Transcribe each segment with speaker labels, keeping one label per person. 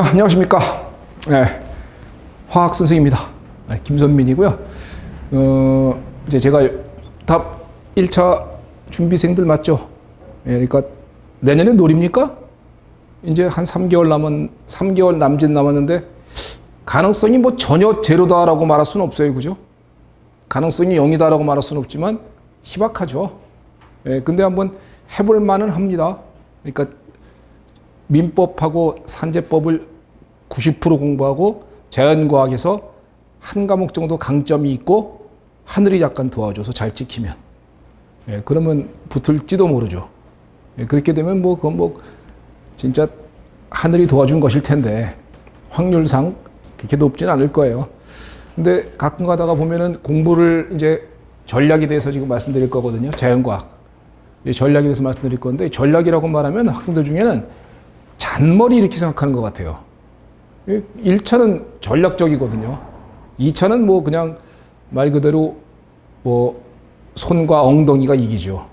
Speaker 1: 안녕하십니까. 네, 화학 선생입니다. 네, 김선민이고요. 이제 제가 답 1차 준비생들 맞죠? 네, 그러니까 내년에 놀입니까? 이제 한 3개월 남짓 남았는데 가능성이 뭐 전혀 제로다라고 말할 수는 없어요. 그죠? 가능성이 0이다라고 말할 수는 없지만 희박하죠. 예, 근데 한번 해볼 만은 합니다. 그러니까 민법하고 산재법을 90% 공부하고 자연과학에서 한 과목 정도 강점이 있고 하늘이 약간 도와줘서 잘 찍히면, 예, 그러면 붙을지도 모르죠. 예, 그렇게 되면 그건 진짜 하늘이 도와준 것일 텐데 확률상 그렇게 높진 않을 거예요. 근데 가끔 가다가 보면은 공부를 이제 전략에 대해서 지금 말씀드릴 거거든요. 자연과학. 전략에 대해서 말씀드릴 건데, 전략이라고 말하면 학생들 중에는 잔머리 이렇게 생각하는 것 같아요. 1차는 전략적이거든요. 2차는 그냥 말 그대로 손과 엉덩이가 이기죠.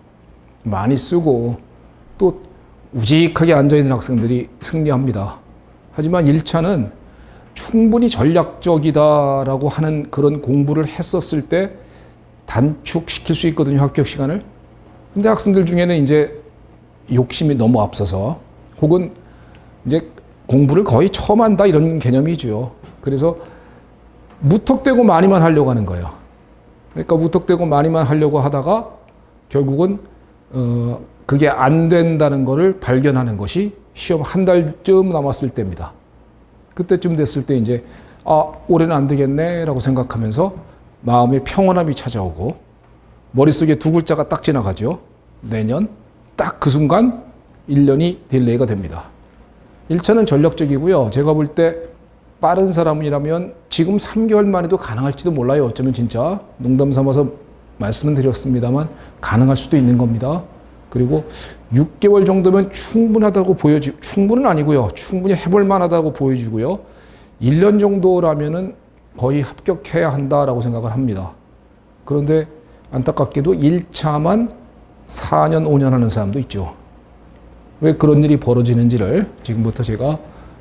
Speaker 1: 많이 쓰고 또 우직하게 앉아있는 학생들이 승리합니다. 하지만 1차는 충분히 전략적이다라고 하는 그런 공부를 했었을 때 단축시킬 수 있거든요, 합격 시간을. 근데 학생들 중에는 이제 욕심이 너무 앞서서 혹은 이제 공부를 거의 처음 한다 이런 개념이죠. 그래서 무턱대고 많이만 하려고 하는 거예요. 그러니까 무턱대고 많이만 하려고 하다가 결국은 그게 안 된다는 거를 발견하는 것이 시험 한 달쯤 남았을 때입니다. 그때쯤 됐을 때 이제 올해는 안 되겠네라고 생각하면서 마음의 평온함이 찾아오고 머릿속에 두 글자가 딱 지나가죠. 내년. 딱 그 순간 1년이 딜레이가 됩니다. 1차는 전략적이고요. 제가 볼 때 빠른 사람이라면 지금 3개월 만에도 가능할지도 몰라요. 어쩌면 진짜 농담 삼아서 말씀은 드렸습니다만 가능할 수도 있는 겁니다. 그리고 6개월 정도면 충분하다고 충분은 아니고요. 충분히 해볼 만하다고 보여지고요. 1년 정도라면은 거의 합격해야 한다라고 생각을 합니다. 그런데 안타깝게도 1차만 4년, 5년 하는 사람도 있죠. 왜 그런 일이 벌어지는지를 지금부터 제가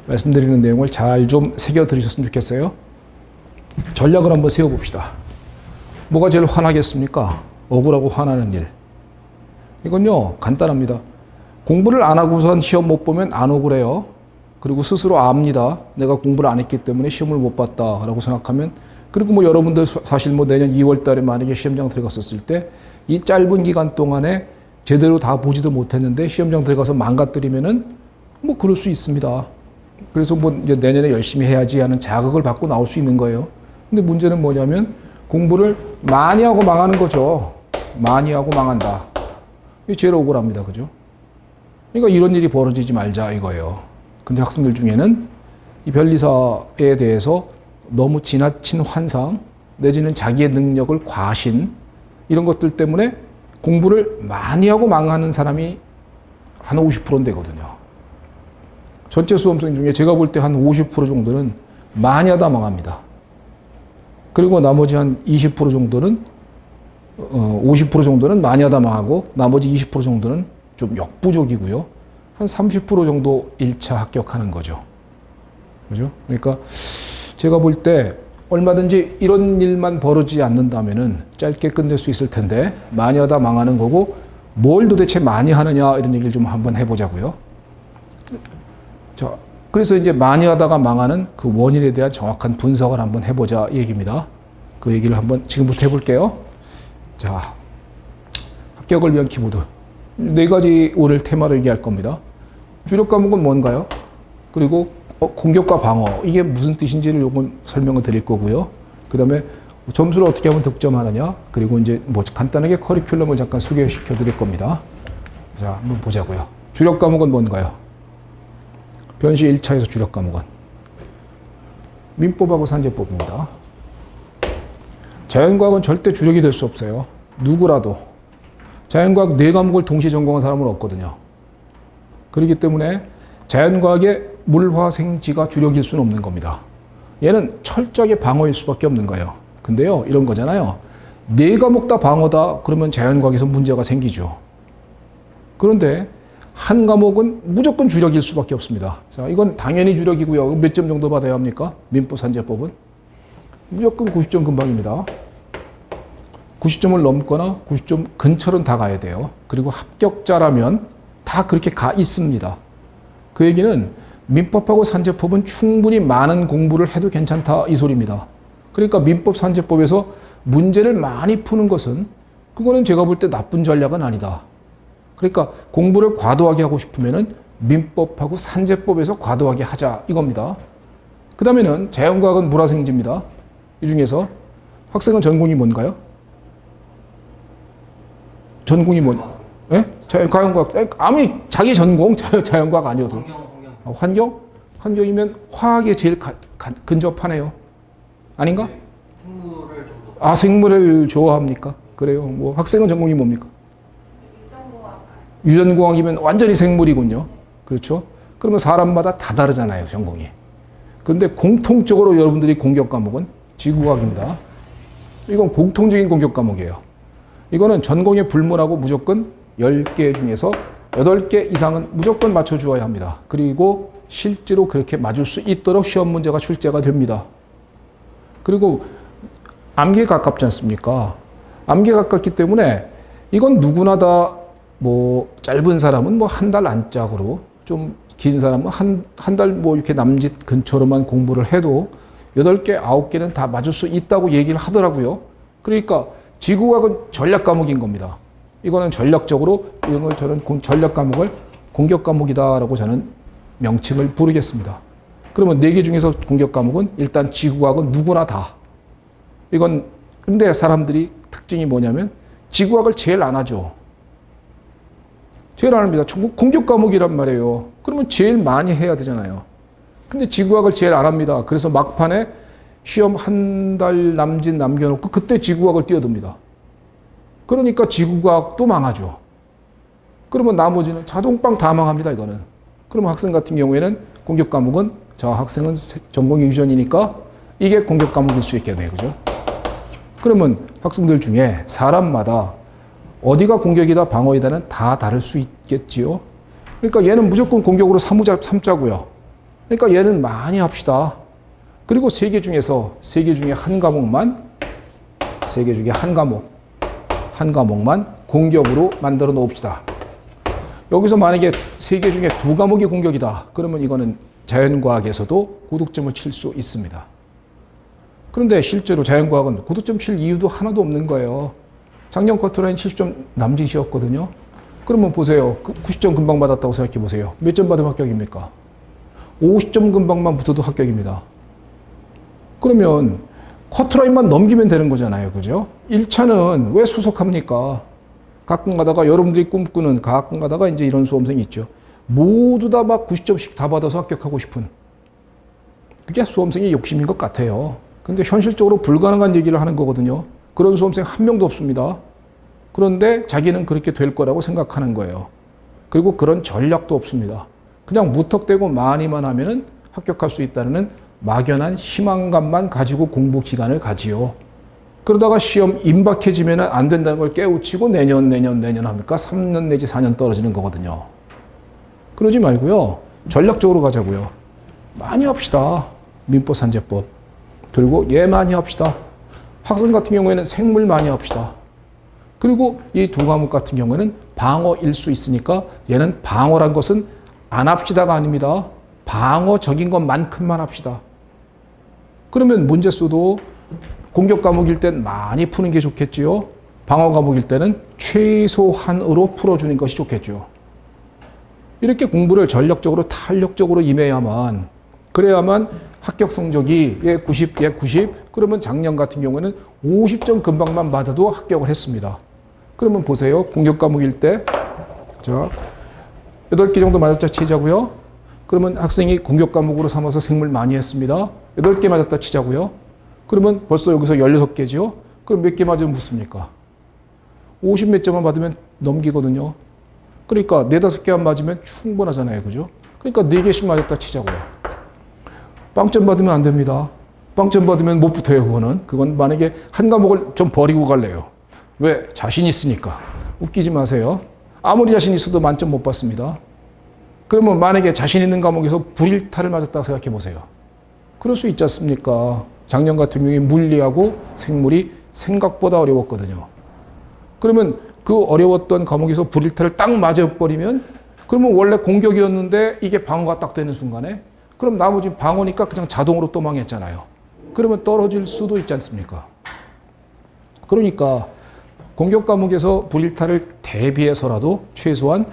Speaker 1: 말씀드리는 내용을 잘 좀 새겨 들으셨으면 좋겠어요. 전략을 한번 세워봅시다. 뭐가 제일 화나겠습니까? 억울하고 화나는 일. 이건요, 간단합니다. 공부를 안 하고선 시험 못 보면 안 억울해요. 그리고 스스로 압니다. 내가 공부를 안 했기 때문에 시험을 못 봤다라고 생각하면, 그리고 여러분들 사실 내년 2월 달에 만약에 시험장 들어갔었을 때 이 짧은 기간 동안에 제대로 다 보지도 못했는데 시험장 들어가서 망가뜨리면은 그럴 수 있습니다. 그래서 이제 내년에 열심히 해야지 하는 자극을 받고 나올 수 있는 거예요. 근데 문제는 뭐냐면 공부를 많이 하고 망하는 거죠. 많이 하고 망한다. 이게 제일 억울합니다. 그죠? 그러니까 이런 일이 벌어지지 말자 이거예요. 근데 학생들 중에는 이 변리사에 대해서 너무 지나친 환상 내지는 자기의 능력을 과신 이런 것들 때문에 공부를 많이 하고 망하는 사람이 한 50%는 되거든요. 전체 수험생 중에 제가 볼 때 한 50% 정도는 많이 하다 망합니다. 그리고 나머지 한 20% 정도는 50% 정도는 많이 하다 망하고 나머지 20% 정도는 좀 역부족이고요. 한 30% 정도 1차 합격하는 거죠. 그죠? 그러니까 제가 볼 때 얼마든지 이런 일만 벌어지지 않는다면은 짧게 끝낼 수 있을 텐데 많이 하다 망하는 거고 뭘 도대체 많이 하느냐 이런 얘기를 좀 한번 해보자고요. 자, 그래서 이제 많이 하다가 망하는 그 원인에 대한 정확한 분석을 한번 해보자 이 얘기입니다. 그 얘기를 한번 지금부터 해볼게요. 자, 합격을 위한 키보드 4가지 오늘 테마를 얘기할 겁니다. 주력 과목은 뭔가요? 그리고 공격과 방어 이게 무슨 뜻인지를 요건 설명을 드릴 거고요. 그 다음에 점수를 어떻게 하면 득점하느냐, 그리고 이제 간단하게 커리큘럼을 잠깐 소개시켜 드릴 겁니다. 자, 한번 보자고요. 주력 과목은 뭔가요? 변시 1차에서 주력 과목은 민법하고 산재법입니다. 자연과학은 절대 주력이 될 수 없어요. 누구라도 자연과학 4과목을 동시에 전공한 사람은 없거든요. 그렇기 때문에 자연과학의 물화생지가 주력일 수는 없는 겁니다. 얘는 철저하게 방어일 수밖에 없는 거예요. 근데요, 이런 거잖아요. 4과목 다 방어다 그러면 자연과학에서 문제가 생기죠. 그런데 한 과목은 무조건 주력일 수밖에 없습니다. 자, 이건 당연히 주력이고요. 몇 점 정도 받아야 합니까? 민법 산재법은 무조건 90점 근방입니다. 90점을 넘거나 90점 근처는 다 가야 돼요. 그리고 합격자라면 다 그렇게 가 있습니다. 그 얘기는 민법하고 산재법은 충분히 많은 공부를 해도 괜찮다 이 소리입니다. 그러니까 민법 산재법에서 문제를 많이 푸는 것은 그거는 제가 볼 때 나쁜 전략은 아니다. 그러니까 공부를 과도하게 하고 싶으면은 민법하고 산재법에서 과도하게 하자 이겁니다. 그 다음에는 자연과학은 물화생지입니다. 이 중에서 학생은 전공이 뭔가요? 전공이 예? 자연과학. 아무리 자기 전공 자연과학 아니어도. 환경? 환경이면 화학에 제일 근접하네요. 아닌가?
Speaker 2: 생물을 좀 더.
Speaker 1: 생물을 좋아합니까? 그래요. 뭐 학생은 전공이 뭡니까? 유전공학이면 완전히 생물이군요. 그렇죠? 그러면 사람마다 다 다르잖아요, 전공이. 그런데 공통적으로 여러분들이 공격 과목은 지구과학입니다. 이건 공통적인 공격 과목이에요. 이거는 전공에 불문하고 무조건 10개 중에서 8개 이상은 무조건 맞춰주어야 합니다. 그리고 실제로 그렇게 맞을 수 있도록 시험 문제가 출제가 됩니다. 그리고 암기에 가깝지 않습니까? 암기에 가깝기 때문에 이건 누구나 다 뭐 짧은 사람은 뭐 한 달 안짝으로 좀 긴 사람은 한 달 뭐 이렇게 남짓 근처로만 공부를 해도 8개, 9개는 다 맞을 수 있다고 얘기를 하더라고요. 그러니까 지구과학은 전략 과목인 겁니다. 이거는 전략적으로 이런 걸 저는 전략 과목을 공격 과목이다라고 저는 명칭을 부르겠습니다. 그러면 4개 중에서 공격 과목은 일단 지구과학은 누구나 다. 이건 근데 사람들이 특징이 뭐냐면 지구과학을 제일 안 하죠. 제일 안 합니다. 공격 과목이란 말이에요. 그러면 제일 많이 해야 되잖아요. 근데 지구과학을 제일 안 합니다. 그래서 막판에 시험 한 달 남짓 남겨놓고 그때 지구과학을 뛰어듭니다. 그러니까 지구과학도 망하죠. 그러면 나머지는 자동빵 다 망합니다. 이거는. 그러면 학생 같은 경우에는 공격 과목은 저 학생은 전공이 유전이니까 이게 공격 과목일 수 있게 돼요. 그죠? 그러면 학생들 중에 사람마다 어디가 공격이다 방어이다는 다 다를 수 있겠지요. 그러니까 얘는 무조건 공격으로 삼자고요. 그러니까 얘는 많이 합시다. 그리고 3개 중에 한 과목만 3개 중에 한 과목만 공격으로 만들어 놓읍시다. 여기서 만약에 3개 중에 2과목이 공격이다. 그러면 이거는 자연과학에서도 고득점을 칠 수 있습니다. 그런데 실제로 자연과학은 고득점 칠 이유도 하나도 없는 거예요. 작년 커트라인 70점 남짓이었거든요. 그러면 보세요. 90점 금방 받았다고 생각해 보세요. 몇 점 받으면 합격입니까? 50점 금방만 붙어도 합격입니다. 그러면 커트라인만 넘기면 되는 거잖아요. 그죠? 1차는 왜 수석합니까? 가끔 가다가 여러분들이 꿈꾸는 가끔 가다가 이제 이런 수험생이 있죠. 모두 다 막 90점씩 다 받아서 합격하고 싶은. 그게 수험생의 욕심인 것 같아요. 근데 현실적으로 불가능한 얘기를 하는 거거든요. 그런 수험생 한 명도 없습니다. 그런데 자기는 그렇게 될 거라고 생각하는 거예요. 그리고 그런 전략도 없습니다. 그냥 무턱대고 많이만 하면은 합격할 수 있다는 막연한 희망감만 가지고 공부 기간을 가지요. 그러다가 시험 임박해지면 안 된다는 걸 깨우치고 내년 합니까? 3년 내지 4년 떨어지는 거거든요. 그러지 말고요. 전략적으로 가자고요. 많이 합시다. 민법 산재법. 그리고 얘 많이 합시다. 학생 같은 경우에는 생물 많이 합시다. 그리고 이 2과목 같은 경우에는 방어일 수 있으니까 얘는 방어란 것은 안 합시다가 아닙니다. 방어적인 것만큼만 합시다. 그러면 문제수도 공격 과목일 땐 많이 푸는 게 좋겠지요. 방어 과목일 때는 최소한으로 풀어주는 것이 좋겠죠. 이렇게 공부를 전략적으로 탄력적으로 임해야만 그래야만 합격 성적이 얘 90, 얘 90 그러면 작년 같은 경우에는 50점 금방만 받아도 합격을 했습니다. 그러면 보세요. 공격 과목일 때 자 8개 정도 맞았자 치자고요. 그러면 학생이 공격 과목으로 삼아서 생물 많이 했습니다. 8개 맞았다 치자고요. 그러면 벌써 여기서 16개죠. 그럼 몇 개 맞으면 붙습니까? 50 몇 점만 받으면 넘기거든요. 그러니까 4, 5개만 맞으면 충분하잖아요. 그죠? 그러니까 4개씩 맞았다 치자고요. 빵점 받으면 안 됩니다. 빵점 받으면 못 붙어요. 그건 만약에 한 과목을 좀 버리고 갈래요. 왜? 자신 있으니까. 웃기지 마세요. 아무리 자신 있어도 만점 못 받습니다. 그러면 만약에 자신 있는 과목에서 불일타를 맞았다고 생각해 보세요. 그럴 수 있지 않습니까? 작년 같은 경우에 물리하고 생물이 생각보다 어려웠거든요. 그러면 그 어려웠던 과목에서 불일타를 딱 맞아버리면 그러면 원래 공격이었는데 이게 방어가 딱 되는 순간에 그럼 나머지 방어니까 그냥 자동으로 또 망했잖아요. 그러면 떨어질 수도 있지 않습니까? 그러니까 공격 과목에서 불일타를 대비해서라도 최소한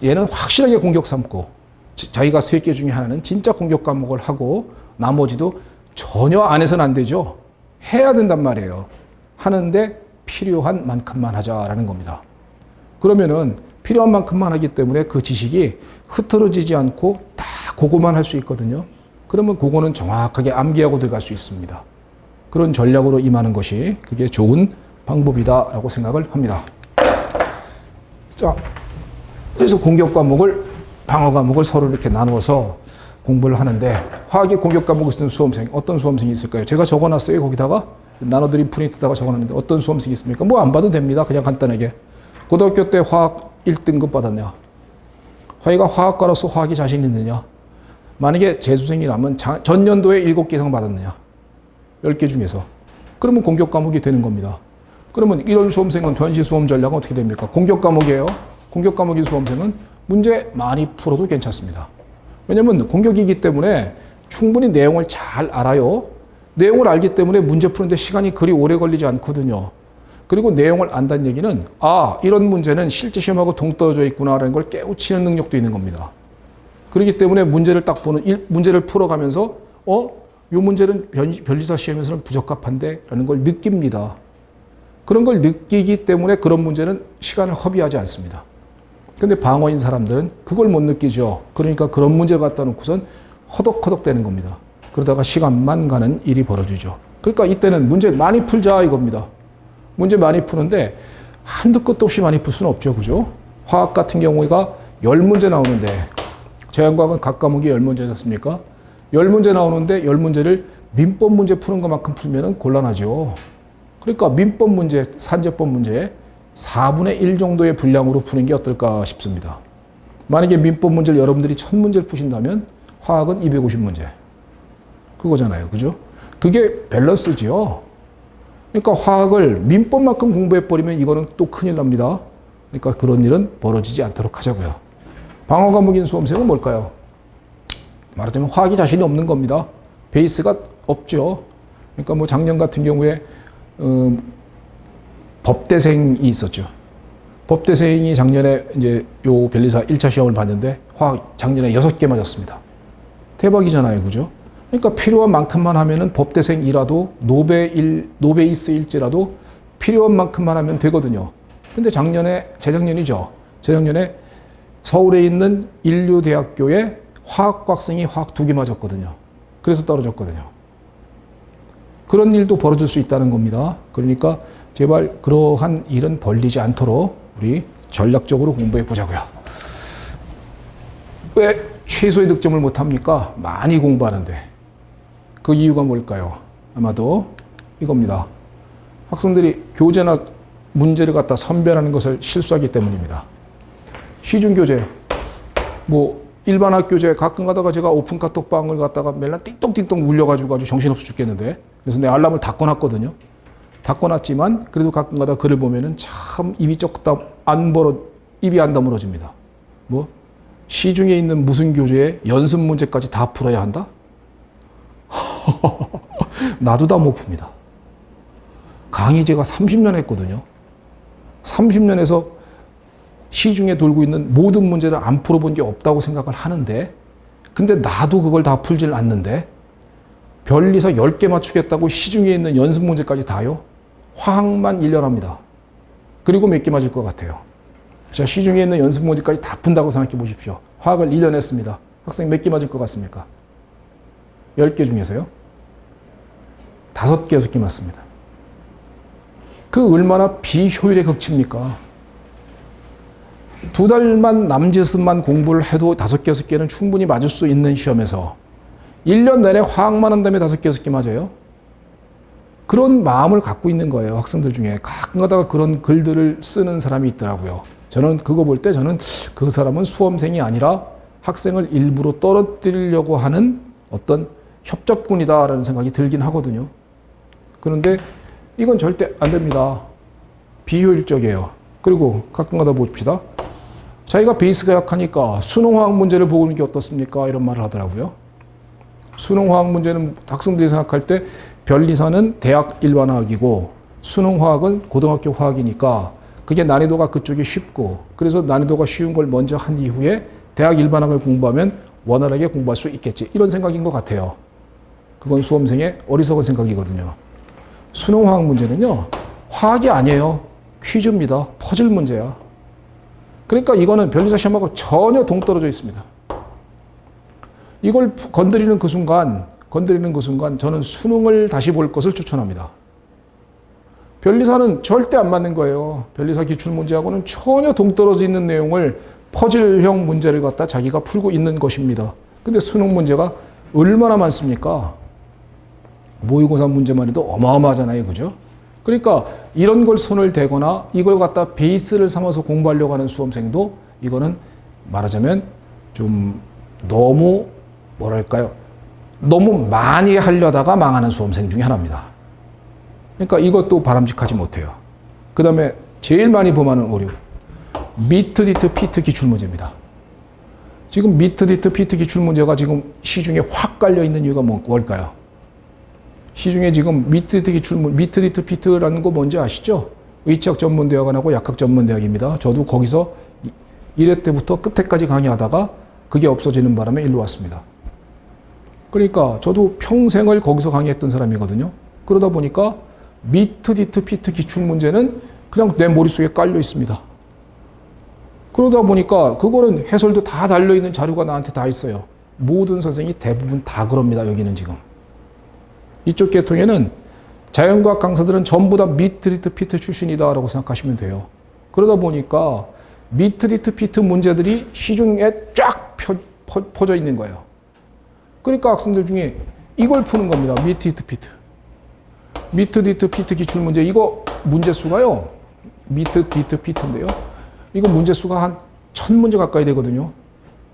Speaker 1: 얘는 확실하게 공격 삼고 자기가 세 개 중에 하나는 진짜 공격 과목을 하고 나머지도 전혀 안 해서는 안 되죠. 해야 된단 말이에요. 하는데 필요한 만큼만 하자라는 겁니다. 그러면은 필요한 만큼만 하기 때문에 그 지식이 흐트러지지 않고 다 그거만 할 수 있거든요. 그러면 그거는 정확하게 암기하고 들어갈 수 있습니다. 그런 전략으로 임하는 것이 그게 좋은 방법이다라고 생각을 합니다. 자, 그래서 공격 과목을 방어 과목을 서로 이렇게 나누어서 공부를 하는데 화학의 공격 과목을 쓰는 수험생 어떤 수험생이 있을까요? 제가 적어놨어요. 거기다가 나눠드린 프린트다가 적어놨는데 어떤 수험생이 있습니까? 뭐 안 봐도 됩니다. 그냥 간단하게. 고등학교 때 화학 1등급 받았냐? 화이가 화학과로서 화학이 자신 있느냐? 만약에 재수생이라면 전년도에 7개 이상 받았느냐? 10개 중에서. 그러면 공격 과목이 되는 겁니다. 그러면 이런 수험생은 변시 수험 전략은 어떻게 됩니까? 공격 과목이에요. 공격 과목인 수험생은 문제 많이 풀어도 괜찮습니다. 왜냐하면 공격이기 때문에 충분히 내용을 잘 알아요. 내용을 알기 때문에 문제 푸는데 시간이 그리 오래 걸리지 않거든요. 그리고 내용을 안다는 얘기는 이런 문제는 실제 시험하고 동떨어져 있구나라는 걸 깨우치는 능력도 있는 겁니다. 그렇기 때문에 문제를 딱 보는 문제를 풀어가면서 이 문제는 변리사 시험에서는 부적합한데 라는 걸 느낍니다. 그런 걸 느끼기 때문에 그런 문제는 시간을 허비하지 않습니다. 근데 방어인 사람들은 그걸 못 느끼죠. 그러니까 그런 문제를 갖다 놓고선 허덕허덕 되는 겁니다. 그러다가 시간만 가는 일이 벌어지죠. 그러니까 이때는 문제 많이 풀자 이겁니다. 문제 많이 푸는데 한두 끝도 없이 많이 풀 수는 없죠. 그죠? 화학 같은 경우가 10문제 나오는데 제한과학은 각 과목이 10문제지 않습니까? 10문제 나오는데 10문제를 민법 문제 푸는 것만큼 풀면 곤란하죠. 그러니까 민법 문제, 산재법 문제 4분의 1 정도의 분량으로 푸는 게 어떨까 싶습니다. 만약에 민법 문제를 여러분들이 1000문제를 푸신다면 화학은 250문제. 그거잖아요. 그죠? 그게 밸런스지요. 그러니까 화학을 민법만큼 공부해버리면 이거는 또 큰일 납니다. 그러니까 그런 일은 벌어지지 않도록 하자고요. 방어 과목인 수험생은 뭘까요? 말하자면 화학이 자신이 없는 겁니다. 베이스가 없죠. 그러니까 뭐 작년 같은 경우에 법대생이 있었죠. 법대생이 작년에 이제 요 변리사 1차 시험을 봤는데 화학 작년에 6개 맞았습니다. 대박이잖아요. 그죠? 그러니까 필요한 만큼만 하면은 법대생이라도 노베이스일지라도 필요한 만큼만 하면 되거든요. 근데 재작년에 서울에 있는 인류대학교에 화학학생이 화학 2개 맞았거든요. 그래서 떨어졌거든요. 그런 일도 벌어질 수 있다는 겁니다. 그러니까 제발 그러한 일은 벌리지 않도록 우리 전략적으로 공부해 보자고요. 왜 최소의 득점을 못합니까? 많이 공부하는데. 그 이유가 뭘까요? 아마도 이겁니다. 학생들이 교재나 문제를 갖다 선별하는 것을 실수하기 때문입니다. 시중교재, 일반 학교재 가끔 가다가 제가 오픈 카톡방을 갖다가 맨날 띵똥띵똥 울려가지고 아주 정신없어 죽겠는데 그래서 내 알람을 다 꺼놨거든요. 다 꺼놨지만 그래도 가끔 가다가 글을 보면은 참 입이 입이 안 다물어집니다. 시중에 있는 무슨 교재에 연습 문제까지 다 풀어야 한다? 나도 다 못 풉니다. 강의 제가 30년 했거든요. 30년에서 시중에 돌고 있는 모든 문제를 안 풀어본 게 없다고 생각을 하는데 근데 나도 그걸 다 풀질 않는데 변리사 10개 맞추겠다고 시중에 있는 연습 문제까지 다요? 화학만 1년 합니다. 그리고 몇 개 맞을 것 같아요? 자, 시중에 있는 연습 문제까지 다 푼다고 생각해 보십시오. 화학을 1년 했습니다. 학생 몇 개 맞을 것 같습니까? 10개 중에서요? 5개, 6개 맞습니다. 그 얼마나 비효율의 극치입니까? 2달만 남짓만 공부를 해도 5개, 6개는 충분히 맞을 수 있는 시험에서 1년 내내 화학만 한 다음에 5개, 6개 맞아요? 그런 마음을 갖고 있는 거예요. 학생들 중에 가끔 가다가 그런 글들을 쓰는 사람이 있더라고요. 저는 그거 볼 때 저는 그 사람은 수험생이 아니라 학생을 일부러 떨어뜨리려고 하는 어떤 협접군이다라는 생각이 들긴 하거든요. 그런데 이건 절대 안 됩니다. 비효율적이에요. 그리고 가끔가다 봅시다. 자기가 베이스가 약하니까 수능화학 문제를 보고 있는 게 어떻습니까? 이런 말을 하더라고요. 수능화학 문제는 학생들이 생각할 때 변리사는 대학 일반화학이고 수능화학은 고등학교 화학이니까 그게 난이도가 그쪽이 쉽고 그래서 난이도가 쉬운 걸 먼저 한 이후에 대학 일반학을 공부하면 원활하게 공부할 수 있겠지. 이런 생각인 것 같아요. 그건 수험생의 어리석은 생각이거든요. 수능화학 문제는요. 화학이 아니에요. 퀴즈입니다. 퍼즐 문제야. 그러니까 이거는 변리사 시험하고 전혀 동떨어져 있습니다. 이걸 건드리는 그 순간 저는 수능을 다시 볼 것을 추천합니다. 변리사는 절대 안 맞는 거예요. 변리사 기출문제하고는 전혀 동떨어져 있는 내용을 퍼즐형 문제를 갖다 자기가 풀고 있는 것입니다. 근데 수능 문제가 얼마나 많습니까? 모의고사 문제만 해도 어마어마하잖아요. 그죠? 그러니까 이런 걸 손을 대거나 이걸 갖다 베이스를 삼아서 공부하려고 하는 수험생도 이거는 말하자면 좀 너무 뭐랄까요? 너무 많이 하려다가 망하는 수험생 중에 하나입니다. 그러니까 이것도 바람직하지 못해요. 그 다음에 제일 많이 범하는 오류. 미트, 디트, 피트 기출문제입니다. 지금 미트, 디트, 피트 기출문제가 지금 시중에 확 깔려 있는 이유가 뭘까요? 시중에 지금 미트, 디트, 피트라는 거 뭔지 아시죠? 의치학 전문대학원하고 약학 전문대학입니다. 저도 거기서 1회 때부터 끝에까지 강의하다가 그게 없어지는 바람에 일로 왔습니다. 그러니까 저도 평생을 거기서 강의했던 사람이거든요. 그러다 보니까 미트, 디트, 피트 기출문제는 그냥 내 머릿속에 깔려 있습니다. 그러다 보니까 그거는 해설도 다 달려있는 자료가 나한테 다 있어요. 모든 선생님이 대부분 다 그럽니다. 여기는 지금. 이쪽 계통에는 자연과학 강사들은 전부 다 미트, 디트, 피트 출신이다 라고 생각하시면 돼요. 그러다 보니까 미트, 디트, 피트 문제들이 시중에 쫙 퍼져 있는 거예요. 그러니까 학생들 중에 이걸 푸는 겁니다. 미트, 디트, 피트. 미트, 디트, 피트 기출문제. 이거 문제수가요. 미트, 디트, 피트인데요. 이거 문제수가 한 1000문제 가까이 되거든요.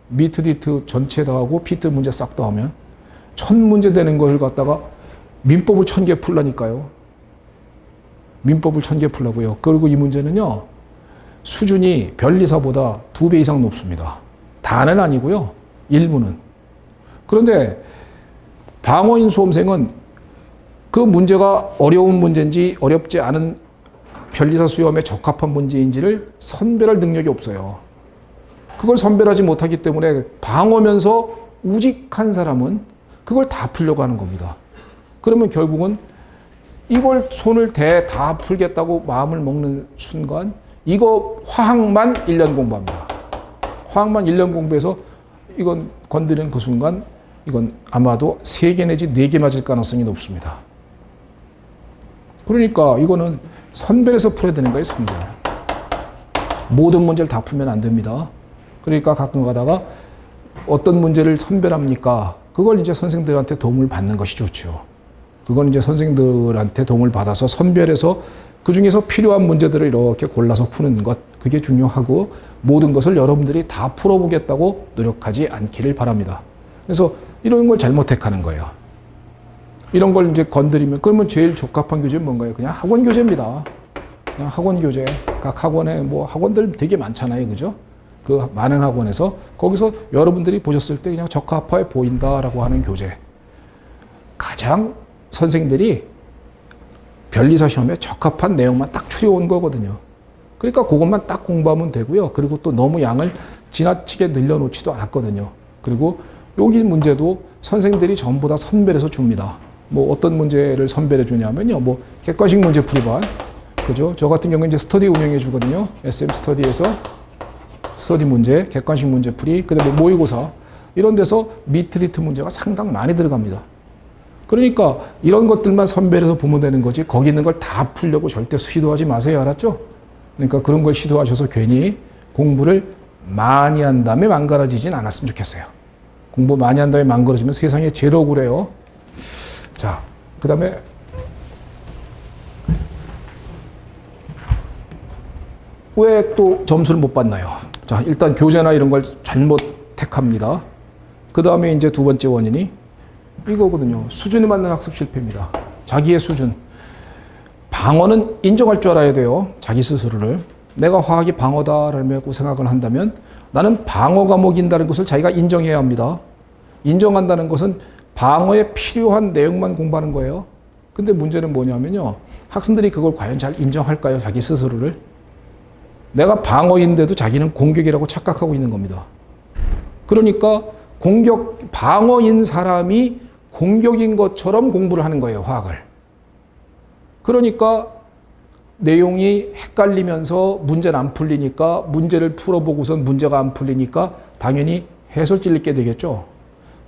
Speaker 1: 미트, 디트 전체 다 하고 피트 문제 싹 다 하면 1000문제 되는 걸 갖다가 민법을 1000개 풀라니까요. 민법을 1000개 풀라고요. 그리고 이 문제는요. 수준이 변리사보다 2배 이상 높습니다. 다는 아니고요. 일부는. 그런데 방어인 수험생은 그 문제가 어려운 문제인지 어렵지 않은 변리사 수험에 적합한 문제인지를 선별할 능력이 없어요. 그걸 선별하지 못하기 때문에 방어면서 우직한 사람은 그걸 다 풀려고 하는 겁니다. 그러면 결국은 이걸 손을 대 다 풀겠다고 마음을 먹는 순간 이거 화학만 1년 공부합니다. 화학만 1년 공부해서 이건 건드리는 그 순간 이건 아마도 3개 내지 4개 맞을 가능성이 높습니다. 그러니까 이거는 선별해서 풀어야 되는 거예요. 선별. 모든 문제를 다 풀면 안 됩니다. 그러니까 가끔 가다가 어떤 문제를 선별합니까? 그걸 이제 선생들한테 도움을 받는 것이 좋죠. 그건 이제 선생들한테 도움을 받아서 선별해서 그 중에서 필요한 문제들을 이렇게 골라서 푸는 것. 그게 중요하고 모든 것을 여러분들이 다 풀어보겠다고 노력하지 않기를 바랍니다. 그래서 이런 걸 잘못 택하는 거예요. 이런 걸 이제 건드리면 그러면 제일 적합한 교재는 뭔가요? 그냥 학원 교재입니다. 그냥 학원 교재. 각 학원에 뭐 학원들 되게 많잖아요. 그죠? 그 많은 학원에서 거기서 여러분들이 보셨을 때 그냥 적합해 보인다라고 하는 교재. 가장 선생들이 변리사 시험에 적합한 내용만 딱 추려온 거거든요. 그러니까 그것만 딱 공부하면 되고요. 그리고 또 너무 양을 지나치게 늘려놓지도 않았거든요. 그리고 여기 문제도 선생들이 전부 다 선별해서 줍니다. 뭐 어떤 문제를 선별해 주냐면요. 뭐 객관식 문제 풀이반. 그죠? 저 같은 경우는 이제 스터디 운영해 주거든요. SM 스터디에서 스터디 문제, 객관식 문제 풀이, 그다음에 모의고사 이런 데서 미트, 디트 문제가 상당 많이 들어갑니다. 그러니까 이런 것들만 선별해서 보면 되는 거지 거기 있는 걸 다 풀려고 절대 시도하지 마세요. 알았죠? 그러니까 그런 걸 시도하셔서 괜히 공부를 많이 한 다음에 망가지진 않았으면 좋겠어요. 공부 많이 한 다음에 망가지면 세상에 제일 억울해요. 자, 그 다음에 왜 또 점수를 못 받나요? 자, 일단 교재나 이런 걸 잘못 택합니다. 그 다음에 이제 두 번째 원인이 이거거든요. 수준에 맞는 학습 실패입니다. 자기의 수준. 방어는 인정할 줄 알아야 돼요. 자기 스스로를. 내가 화학이 방어다라고 생각을 한다면 나는 방어 과목인다는 것을 자기가 인정해야 합니다. 인정한다는 것은 방어에 필요한 내용만 공부하는 거예요. 근데 문제는 뭐냐면요. 학생들이 그걸 과연 잘 인정할까요? 자기 스스로를. 내가 방어인데도 자기는 공격이라고 착각하고 있는 겁니다. 그러니까 방어인 사람이 공격인 것처럼 공부를 하는 거예요, 화학을. 그러니까 내용이 헷갈리면서 문제는 안 풀리니까 문제를 풀어보고선 문제가 안 풀리니까 당연히 해설지 읽게 되겠죠.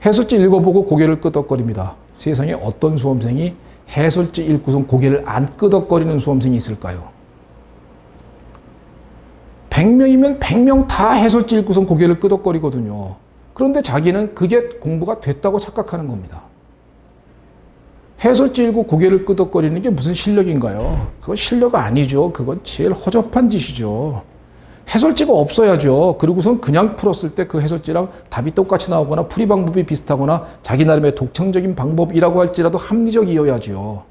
Speaker 1: 해설지 읽어보고 고개를 끄덕거립니다. 세상에 어떤 수험생이 해설지 읽고선 고개를 안 끄덕거리는 수험생이 있을까요? 100명이면 100명 다 해설지 읽고선 고개를 끄덕거리거든요. 그런데 자기는 그게 공부가 됐다고 착각하는 겁니다. 해설지 읽고 고개를 끄덕거리는 게 무슨 실력인가요? 그건 실력 아니죠. 그건 제일 허접한 짓이죠. 해설지가 없어야죠. 그리고선 그냥 풀었을 때 그 해설지랑 답이 똑같이 나오거나 풀이 방법이 비슷하거나 자기 나름의 독창적인 방법이라고 할지라도 합리적이어야죠.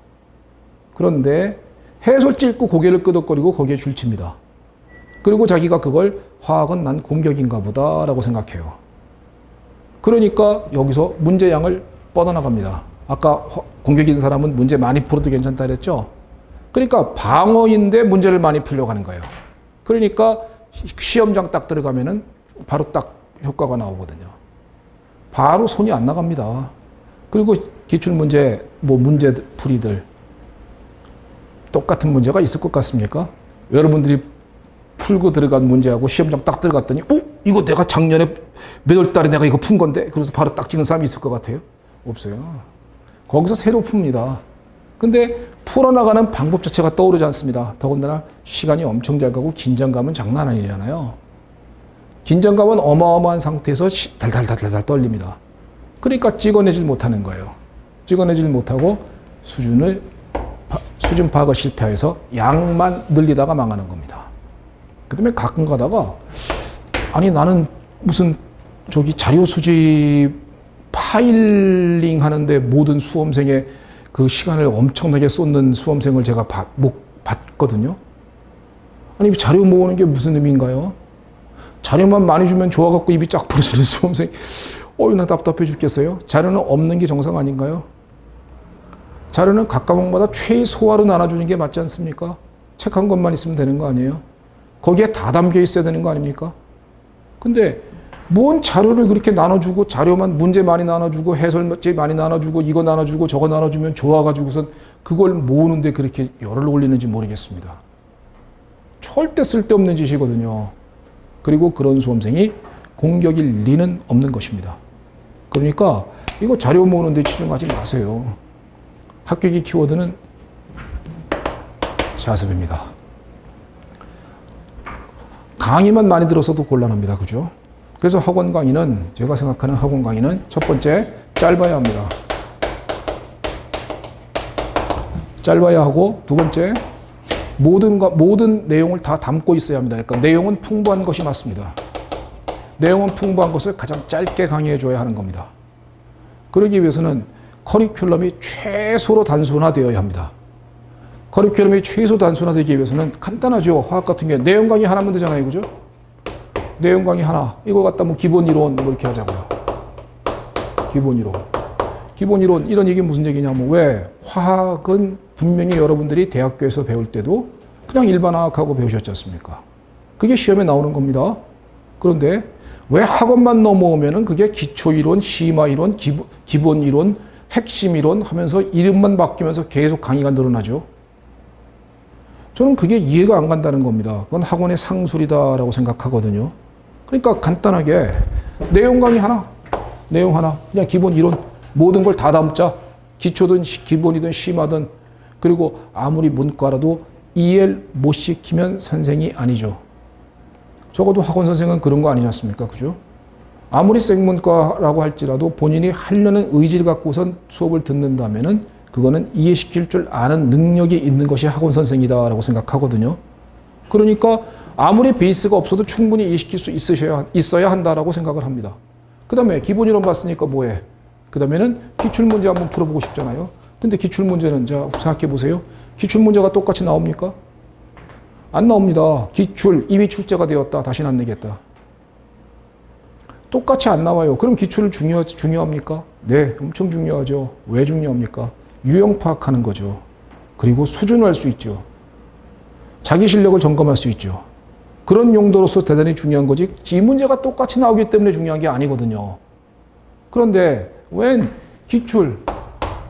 Speaker 1: 그런데 해설지 읽고 고개를 끄덕거리고 거기에 줄칩니다. 그리고 자기가 그걸 화학은 난 공격인가 보다라고 생각해요. 그러니까 여기서 문제양을 뻗어나갑니다. 아까 공격인 사람은 문제 많이 풀어도 괜찮다 그랬죠? 그러니까 방어인데 문제를 많이 풀려고 하는 거예요. 그러니까 시험장 딱 들어가면은 바로 딱 효과가 나오거든요. 바로 손이 안 나갑니다. 그리고 기출문제, 문제 풀이들 똑같은 문제가 있을 것 같습니까? 여러분들이 풀고 들어간 문제하고 시험장 딱 들어갔더니 이거 내가 작년에 몇 월 달에 내가 이거 푼 건데 그래서 바로 딱 찍은 사람이 있을 것 같아요? 없어요. 거기서 새로 풉니다. 근데 풀어나가는 방법 자체가 떠오르지 않습니다. 더군다나 시간이 엄청 잘 가고 긴장감은 장난 아니잖아요. 긴장감은 어마어마한 상태에서 달달달달 떨립니다. 그러니까 찍어내질 못하는 거예요. 찍어내질 못하고 수준 파악을 실패해서 양만 늘리다가 망하는 겁니다. 그 다음에 가끔 가다가 아니 나는 무슨 자료 수집 파일링 하는데 모든 수험생의 그 시간을 엄청나게 쏟는 수험생을 제가 봤거든요. 아니 자료 모으는 게 무슨 의미인가요? 자료만 많이 주면 좋아갖고 입이 쫙 벌어지는 수험생 나 답답해 죽겠어요. 자료는 없는 게 정상 아닌가요? 자료는 각 과목마다 최소화로 나눠주는 게 맞지 않습니까? 책 한 권만 있으면 되는 거 아니에요? 거기에 다 담겨 있어야 되는 거 아닙니까? 근데 뭔 자료를 그렇게 나눠주고 자료만 문제 많이 나눠주고 해설지 많이 나눠주고 이거 나눠주고 저거 나눠주면 좋아가지고선 그걸 모으는데 그렇게 열을 올리는지 모르겠습니다. 절대 쓸데없는 짓이거든요. 그리고 그런 수험생이 공격일 리는 없는 것입니다. 그러니까 이거 자료 모으는데 치중하지 마세요. 합격의 키워드는 자습입니다. 강의만 많이 들어서도 곤란합니다. 그죠? 그래서 학원 강의는 제가 생각하는 학원 강의는 첫 번째 짧아야 합니다. 짧아야 하고 두 번째 모든 내용을 다 담고 있어야 합니다. 그러니까 내용은 풍부한 것이 맞습니다. 내용은 풍부한 것을 가장 짧게 강의해 줘야 하는 겁니다. 그러기 위해서는 커리큘럼이 최소로 단순화되어야 합니다. 커리큘럼이 최소 단순화되기 위해서는 간단하죠. 화학 같은 경우에 내용 강의 하나면 되잖아요. 그죠? 내용 강의 하나. 이거 갖다 기본 이론 이렇게 하자고요. 기본 이론 이런 얘기 무슨 얘기냐면 왜 화학은 분명히 여러분들이 대학교에서 배울 때도 그냥 일반화학하고 배우셨지 않습니까? 그게 시험에 나오는 겁니다. 그런데 왜 학원만 넘어오면은 그게 기초 이론, 심화 이론, 기본 이론, 핵심 이론 하면서 이름만 바뀌면서 계속 강의가 늘어나죠. 저는 그게 이해가 안 간다는 겁니다. 그건 학원의 상술이다라고 생각하거든요. 그러니까 간단하게 내용 강의 하나, 그냥 기본 이론 모든 걸 다 담자. 기초든 기본이든 심하든 그리고 아무리 문과라도 이해를 못 시키면 선생이 아니죠. 적어도 학원 선생은 그런 거 아니지 않습니까? 그죠? 아무리 생문과라고 할지라도 본인이 하려는 의지를 갖고선 수업을 듣는다면은 그거는 이해시킬 줄 아는 능력이 있는 것이 학원 선생이다라고 생각하거든요. 그러니까 아무리 베이스가 없어도 충분히 이해시킬 수 있어야 한다라고 생각을 합니다. 그 다음에 기본이론 봤으니까 뭐해? 그 다음에는 기출문제 한번 풀어보고 싶잖아요. 근데 기출문제는 자 생각해 보세요. 기출문제가 똑같이 나옵니까? 안 나옵니다. 기출 이미 출제가 되었다. 다시는 안 내겠다. 똑같이 안 나와요. 그럼 기출 중요합니까? 네, 엄청 중요하죠. 왜 중요합니까? 유형 파악하는 거죠. 그리고 수준을 알 수 있죠. 자기 실력을 점검할 수 있죠. 그런 용도로서 대단히 중요한 거지 이 문제가 똑같이 나오기 때문에 중요한 게 아니거든요. 그런데 웬 기출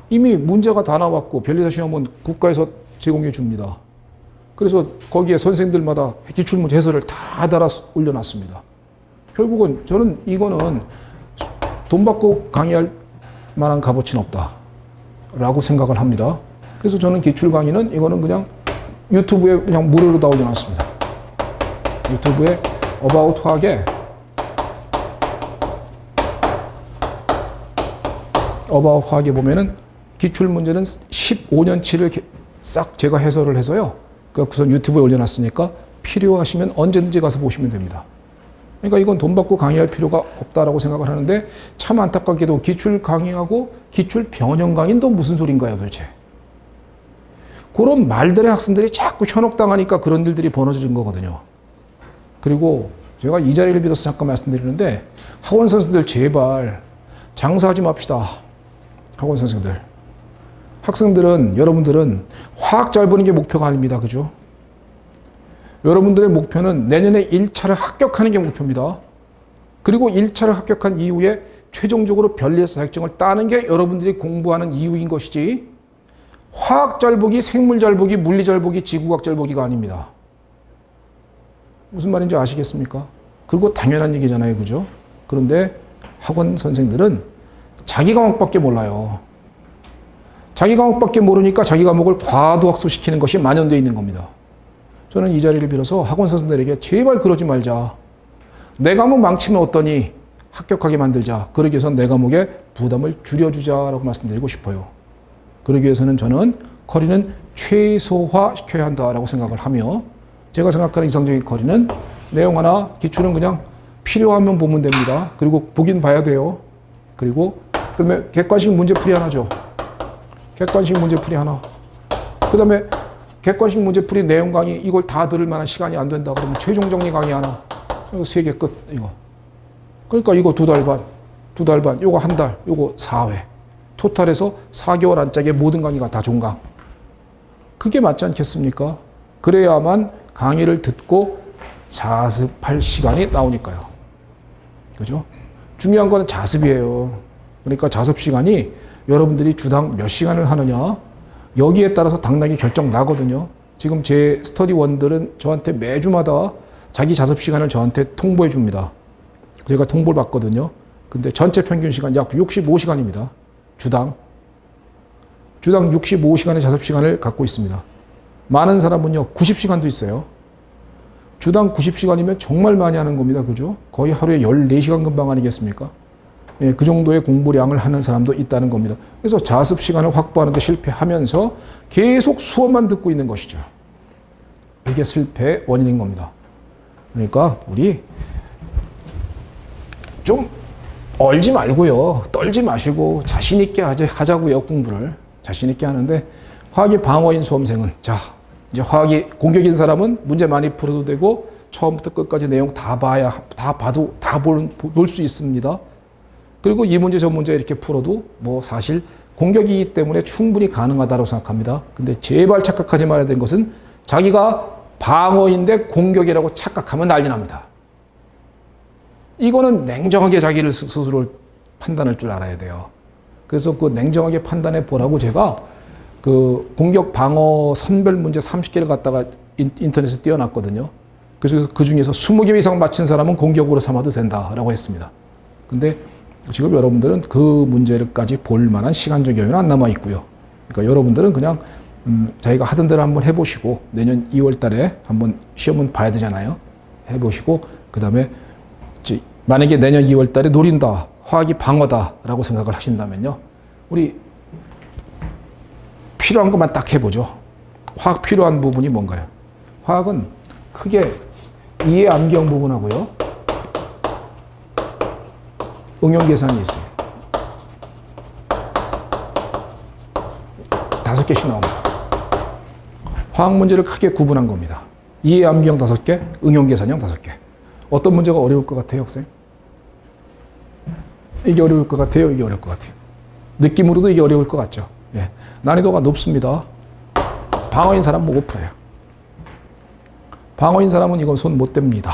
Speaker 1: 이미 문제가 다 나왔고 변리사 시험은 국가에서 제공해 줍니다. 그래서 거기에 선생들마다 기출문제 해설을 다 달아 올려놨습니다. 결국은 저는 이거는 돈 받고 강의할 만한 값어치는 없다라고 생각을 합니다. 그래서 저는 기출 강의는 이거는 그냥 유튜브에 그냥 무료로 다 올려놨습니다. 유튜브에 About 화학에 About 화학에 보면은 기출 문제는 15년치를 싹 제가 해설을 해서요. 그러니까 우선 유튜브에 올려놨으니까 필요하시면 언제든지 가서 보시면 됩니다. 그러니까 이건 돈 받고 강의할 필요가 없다라고 생각을 하는데 참 안타깝게도 기출 강의하고 기출 변형 강의는 또 무슨 소린가요 도대체. 그런 말들의 학생들이 자꾸 현혹당하니까 그런 일들이 벌어지는 거거든요. 그리고 제가 이 자리를 빌어서 잠깐 말씀드리는데 학원 선생님들 제발 장사하지 맙시다. 학원 선생님들. 학생들은 여러분들은 화학 잘 보는 게 목표가 아닙니다. 그죠? 여러분들의 목표는 내년에 1차를 합격하는 게 목표입니다. 그리고 1차를 합격한 이후에 최종적으로 변리에서 자격증을 따는 게 여러분들이 공부하는 이유인 것이지 화학 잘 보기, 생물 잘 보기, 물리 잘 보기, 지구과학 잘 보기가 아닙니다. 무슨 말인지 아시겠습니까? 그리고 당연한 얘기잖아요. 그죠? 그런데 학원 선생들은 자기 과목밖에 몰라요. 자기 과목밖에 모르니까 자기 과목을 과도학습시키는 것이 만연되어 있는 겁니다. 저는 이 자리를 빌어서 학원 선생들에게 제발 그러지 말자. 내 과목 망치면 어떠니? 합격하게 만들자. 그러기 위해서는 내 과목에 부담을 줄여주자라고 말씀드리고 싶어요. 그러기 위해서는 저는 커리는 최소화시켜야 한다라고 생각을 하며 제가 생각하는 이상적인 커리는 내용 하나, 기출은 그냥 필요하면 보면 됩니다. 그리고 보긴 봐야 돼요. 그리고 그다음에 객관식 문제풀이 하나죠. 객관식 문제풀이 하나. 그 다음에 객관식 문제풀이 내용 강의 이걸 다 들을 만한 시간이 안 된다 그러면 최종 정리 강의 하나. 이거 3개 끝. 이거. 그러니까 이거 2달 반. 2달 반. 이거 1달. 이거 4회. 토탈에서 4개월 안짝의 모든 강의가 다 종강. 그게 맞지 않겠습니까? 그래야만 강의를 듣고 자습할 시간이 나오니까요. 그죠? 중요한 건 자습이에요. 그러니까 자습 시간이 여러분들이 주당 몇 시간을 하느냐 여기에 따라서 당락이 결정 나거든요. 지금 제 스터디원들은 저한테 매주마다 자기 자습 시간을 저한테 통보해 줍니다. 제가 통보를 받거든요. 근데 전체 평균 시간 약 65시간입니다. 주당 65시간의 자습 시간을 갖고 있습니다. 많은 사람은요 90시간도 있어요. 주당 90시간이면 정말 많이 하는 겁니다. 그죠? 거의 하루에 14시간 근방 아니겠습니까? 예, 그 정도의 공부량을 하는 사람도 있다는 겁니다. 그래서 자습 시간을 확보하는 데 실패하면서 계속 수업만 듣고 있는 것이죠. 이게 실패의 원인인 겁니다. 그러니까 우리 좀 얼지 말고요. 떨지 마시고 자신 있게 하자고요. 공부를. 자신 있게 하는데 화학이 방어인 수험생은 자 이제 화학이 공격인 사람은 문제 많이 풀어도 되고 처음부터 끝까지 내용 다 봐도 다 볼 수 있습니다. 그리고 이 문제 저 문제 이렇게 풀어도 뭐 사실 공격이기 때문에 충분히 가능하다고 생각합니다. 근데 제발 착각하지 말아야 되는 것은 자기가 방어인데 공격이라고 착각하면 난리 납니다. 이거는 냉정하게 자기를 스스로 판단할 줄 알아야 돼요. 그래서 그 냉정하게 판단해 보라고 제가 그 공격 방어 선별 문제 30개를 갖다가 인터넷에 띄워놨거든요. 그래서 그 중에서 20개 이상 맞힌 사람은 공격으로 삼아도 된다라고 했습니다. 근데 지금 여러분들은 그 문제를까지 볼 만한 시간적 여유는 안 남아 있고요. 그러니까 여러분들은 그냥 자기가 하던 대로 한번 해보시고 내년 2월 달에 한번 시험은 봐야 되잖아요. 해보시고 그 다음에 만약에 내년 2월 달에 노린다, 화학이 방어다라고 생각을 하신다면요. 우리 필요한 것만 딱 해보죠. 화학 필요한 부분이 뭔가요? 화학은 크게 이해 암기형 부분하고요. 응용 계산이 있어요. 5개씩 나옵니다. 화학 문제를 크게 구분한 겁니다. 이해 암기형 5개, 응용 계산형 5개. 어떤 문제가 어려울 것 같아요, 학생? 이게 어려울 것 같아요, 이게 어려울 것 같아요. 느낌으로도 이게 어려울 것 같죠. 예. 난이도가 높습니다. 방어인 사람 못 풀어요. 방어인 사람은 이거 손 못 댑니다.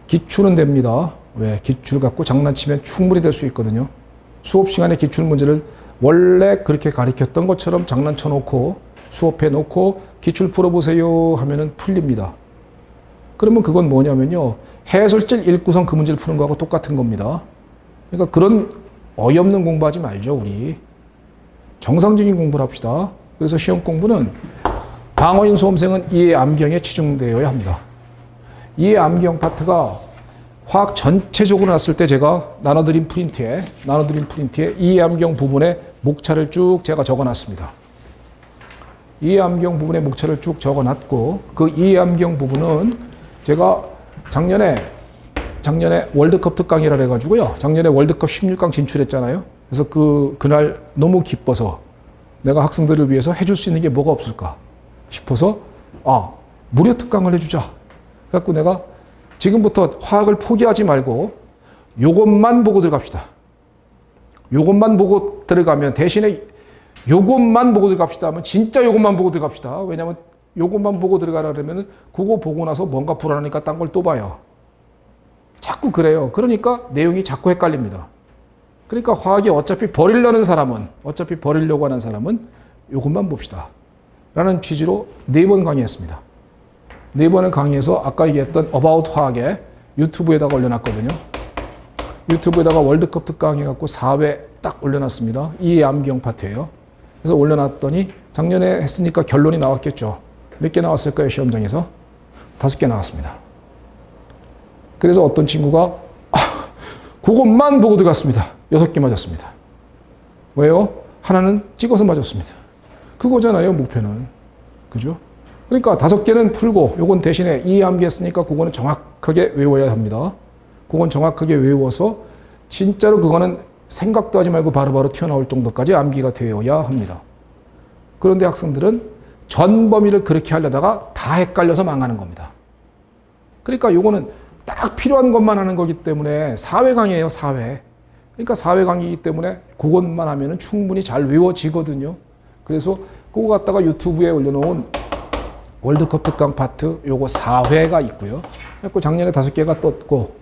Speaker 1: 기출은 됩니다. 왜? 기출 갖고 장난치면 충분히 될 수 있거든요. 수업 시간에 기출 문제를 원래 그렇게 가르쳤던 것처럼 장난쳐 놓고 수업해 놓고 기출 풀어보세요 하면은 풀립니다. 그러면 그건 뭐냐면요. 해설질 1구성 그 문제를 푸는 거하고 똑같은 겁니다. 그러니까 그런 어이없는 공부하지 말죠, 우리. 정상적인 공부를 합시다. 그래서 시험 공부는 방어인 수험생은 이해 암기형에 치중되어야 합니다. 이해 암기형 파트가 화학 전체적으로 났을 때 제가 나눠드린 프린트에 이해 암기형 부분에 목차를 쭉 제가 적어놨습니다. 이해 암기형 부분에 목차를 쭉 적어놨고 그 이해 암기형 부분은 제가 작년에 월드컵 특강이라 해가지고요. 작년에 월드컵 16강 진출했잖아요. 그래서 그날 너무 기뻐서 내가 학생들을 위해서 해줄 수 있는 게 뭐가 없을까 싶어서 무료 특강을 해주자. 그래갖고 내가 지금부터 화학을 포기하지 말고 요것만 보고 들어갑시다. 요것만 보고 들어가면 대신에 요것만 보고 들어갑시다 하면 진짜 요것만 보고 들어갑시다. 왜냐면 요것만 보고 들어가라 그러면 그거 보고 나서 뭔가 불안하니까 딴 걸 또 봐요. 자꾸 그래요. 그러니까 내용이 자꾸 헷갈립니다. 그러니까 화학이 어차피 버리려고 하는 사람은 요것만 봅시다. 라는 취지로 4번 강의했습니다. 4번을 강의해서 아까 얘기했던 About 화학에 유튜브에다가 올려놨거든요. 유튜브에다가 월드컵 특강 해갖고 4회 딱 올려놨습니다. 이해 암기형 파트예요. 그래서 올려놨더니 작년에 했으니까 결론이 나왔겠죠. 몇 개 나왔을까요? 시험장에서? 5개 나왔습니다. 그래서 어떤 친구가 그것만 보고 들어갔습니다. 6개 맞았습니다. 왜요? 하나는 찍어서 맞았습니다. 그거잖아요, 목표는. 그죠? 그러니까 5개는 풀고 요건 대신에 이해 암기했으니까 그거는 정확하게 외워야 합니다. 그건 정확하게 외워서 진짜로 그거는 생각도 하지 말고 바로바로 튀어나올 정도까지 암기가 되어야 합니다. 그런데 학생들은 전 범위를 그렇게 하려다가 다 헷갈려서 망하는 겁니다. 그러니까 요거는 딱 필요한 것만 하는 거기 때문에 4회 강의예요, 4회. 그러니까 4회 강의이기 때문에 그것만 하면은 충분히 잘 외워지거든요. 그래서 그거 갖다가 유튜브에 올려놓은 월드컵 특강 파트 요거 4회가 있고요. 그래서 작년에 5개가 떴고,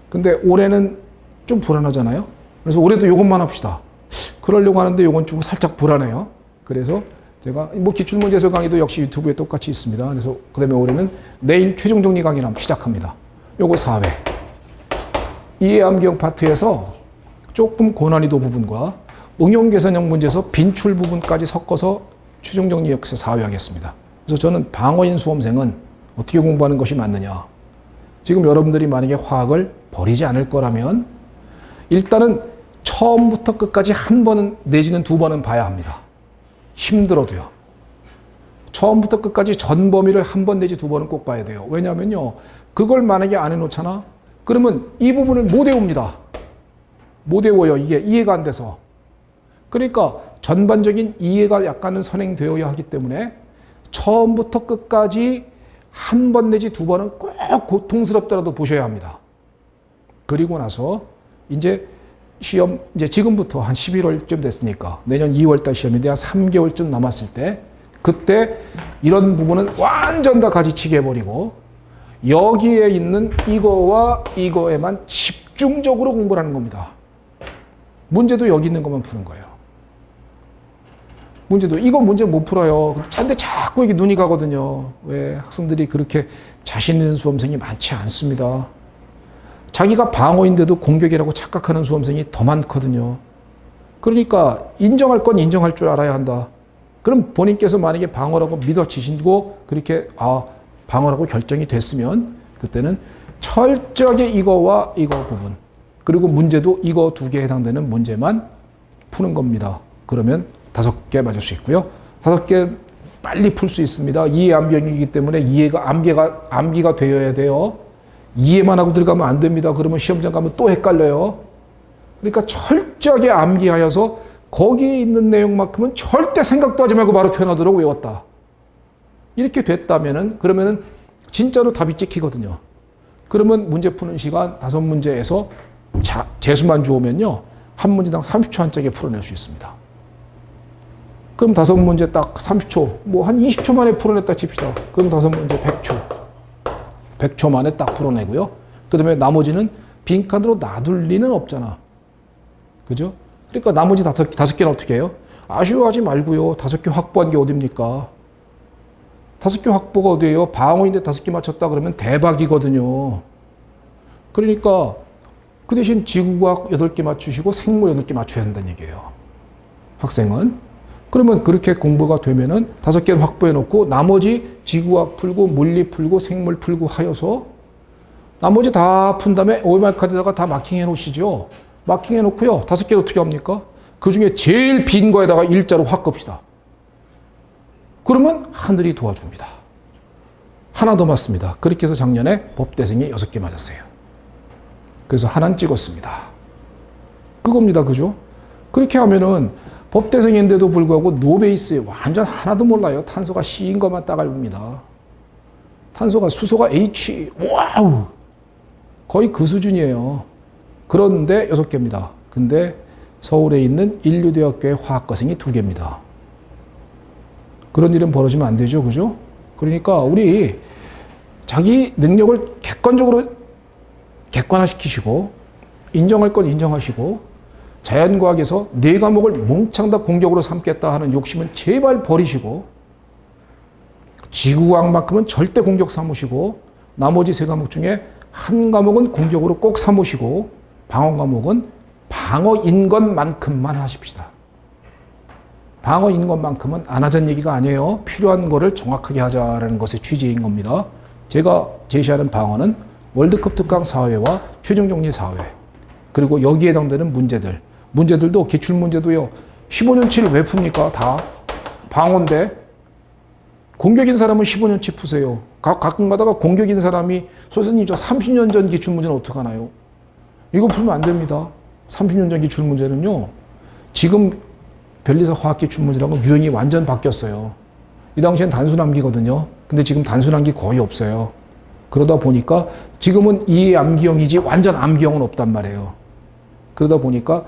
Speaker 1: 근데 올해는 좀 불안하잖아요. 그래서 올해도 요것만 합시다. 그러려고 하는데 요건 좀 살짝 불안해요. 그래서 제가 기출문제서 강의도 역시 유튜브에 똑같이 있습니다. 그래서 그 다음에 올해는 내일 최종 정리 강의를 시작합니다. 요거 4회. 이해 암기형 파트에서 조금 고난이도 부분과 응용 계산형 문제에서 빈출 부분까지 섞어서 최종 정리 역시 4회 하겠습니다. 그래서 저는 방어인 수험생은 어떻게 공부하는 것이 맞느냐. 지금 여러분들이 만약에 화학을 버리지 않을 거라면 일단은 처음부터 끝까지 한 번은 내지는 2번은 봐야 합니다. 힘들어도요. 처음부터 끝까지 전 범위를 한 번 내지 2번은 꼭 봐야 돼요. 왜냐하면요. 그걸 만약에 안 해놓잖아. 그러면 이 부분을 못 외웁니다. 못 외워요. 이게 이해가 안 돼서. 그러니까 전반적인 이해가 약간은 선행되어야 하기 때문에 처음부터 끝까지 한 번 내지 2번은 꼭 고통스럽더라도 보셔야 합니다. 그리고 나서 이제 시험 이제 지금부터 한 11월쯤 됐으니까 내년 2월달 시험인데 한 3개월쯤 남았을 때 그때 이런 부분은 완전 다 가지치기 해버리고 여기에 있는 이거와 이거에만 집중적으로 공부를 하는 겁니다. 문제도 여기 있는 것만 푸는 거예요. 문제도 이거 문제 못 풀어요. 근데 자꾸 이게 눈이 가거든요. 왜 학생들이 그렇게 자신 있는 수험생이 많지 않습니다. 자기가 방어인데도 공격이라고 착각하는 수험생이 더 많거든요. 그러니까 인정할 건 인정할 줄 알아야 한다. 그럼 본인께서 만약에 방어라고 믿어지시고 그렇게 방어라고 결정이 됐으면 그때는 철저하게 이거와 이거 부분 그리고 문제도 이거 2개에 해당되는 문제만 푸는 겁니다. 그러면 5개 맞을 수 있고요. 5개 빨리 풀 수 있습니다. 이해 암기형이기 때문에 암기가 되어야 돼요. 이해만 하고 들어가면 안 됩니다. 그러면 시험장 가면 또 헷갈려요. 그러니까 철저하게 암기하여서 거기에 있는 내용만큼은 절대 생각도 하지 말고 바로 튀어나오도록 외웠다. 이렇게 됐다면은 그러면은 진짜로 답이 찍히거든요. 그러면 문제 푸는 시간 5문제에서 재수만 주오면요. 한 문제당 30초 한짝에 풀어낼 수 있습니다. 그럼 5문제 딱 30초, 뭐 한 20초 만에 풀어냈다 칩시다. 그럼 5문제 100초. 100초 만에 딱 풀어내고요. 그 다음에 나머지는 빈칸으로 놔둘 리는 없잖아. 그죠? 그러니까 나머지 다섯 개는 어떻게 해요? 아쉬워하지 말고요. 5개 확보한 게 어딥니까? 5개 확보가 어디예요? 방어인데 5개 맞췄다 그러면 대박이거든요. 그러니까 그 대신 지구과학 8개 맞추시고 생물 8개 맞춰야 한다는 얘기예요. 학생은. 그러면 그렇게 공부가 되면은 5개는 확보해 놓고 나머지 지구과학 풀고 물리 풀고 생물 풀고 하여서 나머지 다 푼 다음에 OMR 카드에다가 다 마킹해 놓으시죠. 마킹해 놓고요. 5개를 어떻게 합니까? 그 중에 제일 빈 거에다가 일자로 확 겁시다. 그러면 하늘이 도와줍니다. 하나 더 맞습니다. 그렇게 해서 작년에 법대생이 6개 맞았어요. 그래서 하나는 찍었습니다. 그겁니다. 그죠? 그렇게 하면은 법대생인데도 불구하고 노베이스에 완전 하나도 몰라요. 탄소가 C인 것만 딱 알고입니다. 탄소가 수소가 H. 와우! 거의 그 수준이에요. 그런데 6개입니다. 근데 서울에 있는 인류대학교의 화학과생이 2개입니다. 그런 일은 벌어지면 안 되죠. 그죠? 그러니까 우리 자기 능력을 객관화시키시고 인정할 건 인정하시고 자연과학에서 4과목을 몽창 다 공격으로 삼겠다 하는 욕심은 제발 버리시고 지구과학만큼은 절대 공격 삼으시고 나머지 3과목 중에 한 과목은 공격으로 꼭 삼으시고 방어 과목은 방어인 것만큼만 하십시다. 방어인 것만큼은 안 하자는 얘기가 아니에요. 필요한 거를 정확하게 하자라는 것의 취지인 겁니다. 제가 제시하는 방어는 월드컵 특강 4회와 최종 정리 4회 그리고 여기에 해당되는 문제들도 기출문제도요. 15년치를 왜 풉니까? 다 방어인데 공격인 사람은 15년치 푸세요. 가끔 가다가 공격인 사람이 선생님 저 30년 전 기출문제는 어떡하나요? 이거 풀면 안 됩니다. 30년 전 기출문제는요. 지금 변리사 화학 기출문제라고 유형이 완전 바뀌었어요. 이 당시엔 단순암기거든요. 근데 지금 단순암기 거의 없어요. 그러다 보니까 지금은 이해 암기형이지 완전 암기형은 없단 말이에요. 그러다 보니까